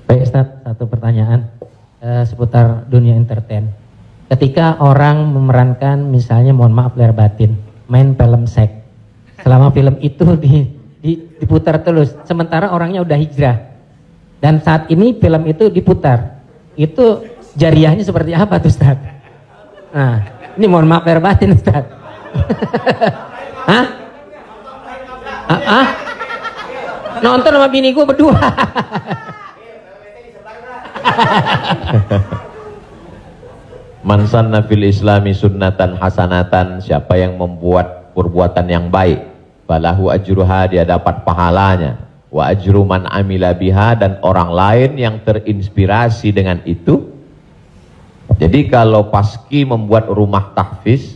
Baik Ustaz, satu pertanyaan seputar dunia entertain. Ketika orang memerankan misalnya, mohon maaf lahir batin, main film seks, selama film itu diputar terus, sementara orangnya udah hijrah, dan saat ini film itu diputar, itu jariahnya seperti apa tuh Ustaz? Nah, ini mohon maaf lahir batin Ustaz. Hah? Nonton sama bini gue berdua. Man sanna fil islami sunnatan hasanatan, siapa yang membuat perbuatan yang baik, falahu ajruha, dia dapat pahalanya, wa ajru man amila biha, dan orang lain yang terinspirasi dengan itu. Jadi kalau Paski membuat rumah tahfiz,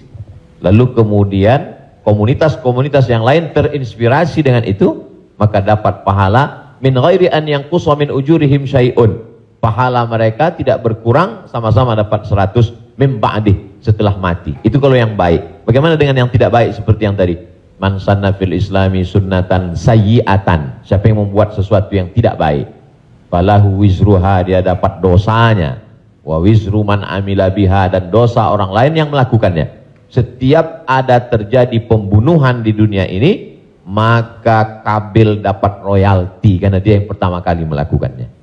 lalu kemudian komunitas-komunitas yang lain terinspirasi dengan itu, maka dapat pahala min ghairi an yanqusa min ujurihim syai'un. Pahala mereka tidak berkurang, sama-sama dapat 100 mim ba'dih, setelah mati. Itu kalau yang baik. Bagaimana dengan yang tidak baik seperti yang tadi? Man sanna fil islami sunnatan sayyi'atan, siapa yang membuat sesuatu yang tidak baik, falahu wizruha, dia dapat dosanya, wa wizru man amila biha, dan dosa orang lain yang melakukannya. Setiap ada terjadi pembunuhan di dunia ini, maka Kabil dapat royalti karena dia yang pertama kali melakukannya.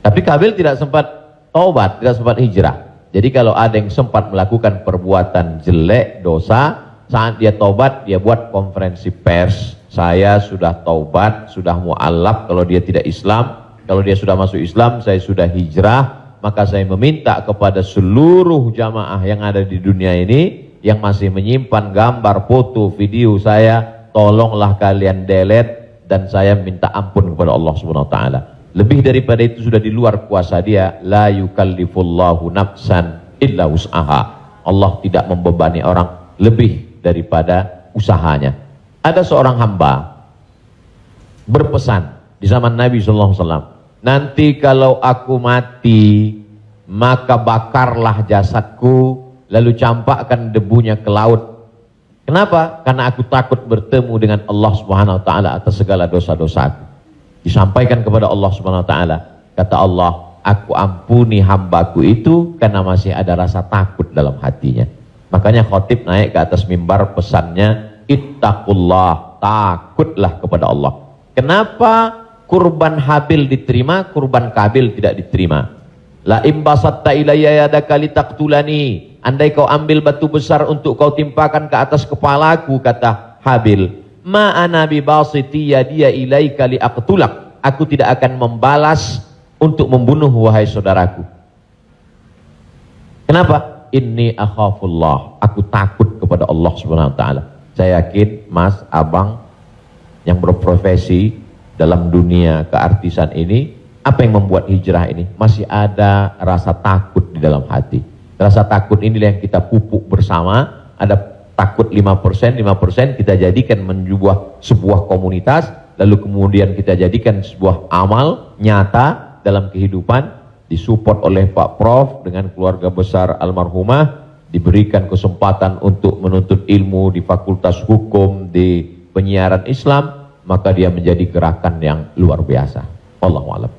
Tapi Kabil tidak sempat taubat, tidak sempat hijrah. Jadi kalau ada yang sempat melakukan perbuatan jelek, dosa, saat dia taubat, dia buat konferensi pers. Saya sudah taubat, sudah mu'alaf kalau dia tidak Islam. Kalau dia sudah masuk Islam, saya sudah hijrah. Maka saya meminta kepada seluruh jamaah yang ada di dunia ini, yang masih menyimpan gambar, foto, video saya, tolonglah kalian delete, dan saya minta ampun kepada Allah Subhanahu wa taala. Lebih daripada itu sudah di luar kuasa dia. La yukallifullahu nafsan illa wus'aha. Allah tidak membebani orang lebih daripada usahanya. Ada seorang hamba berpesan di zaman Nabi SAW, nanti kalau aku mati, maka bakarlah jasadku, lalu campakkan debunya ke laut. Kenapa? Karena aku takut bertemu dengan Allah Subhanahu wa taala atas segala dosa-dosaku. Disampaikan kepada Allah Subhanahu wa taala. Kata Allah, aku ampuni hambaku itu karena masih ada rasa takut dalam hatinya. Makanya khotib naik ke atas mimbar, pesannya ittaqullah, takutlah kepada Allah. Kenapa kurban Habil diterima, kurban Kabil tidak diterima? La imbasatta ilayya yadaka litaqtulani, andai kau ambil batu besar untuk kau timpakan ke atas kepalaku, kata Habil, ma ana bi basiti yadiya ilaika li aqtulak, aku tidak akan membalas untuk membunuh wahai saudaraku. Kenapa? Inni akhafullah, aku takut kepada Allah Subhanahu wa taala. Saya yakin Mas, Abang yang berprofesi dalam dunia keartisan ini, apa yang membuat hijrah ini? Masih ada rasa takut di dalam hati. Rasa takut inilah yang kita pupuk bersama. Ada takut 5%, 5% kita jadikan menjadi sebuah komunitas, lalu kemudian kita jadikan sebuah amal nyata dalam kehidupan, disupport oleh Pak Prof dengan keluarga besar almarhumah, diberikan kesempatan untuk menuntut ilmu di Fakultas Hukum, di penyiaran Islam, maka dia menjadi gerakan yang luar biasa. Wallahu a'lam.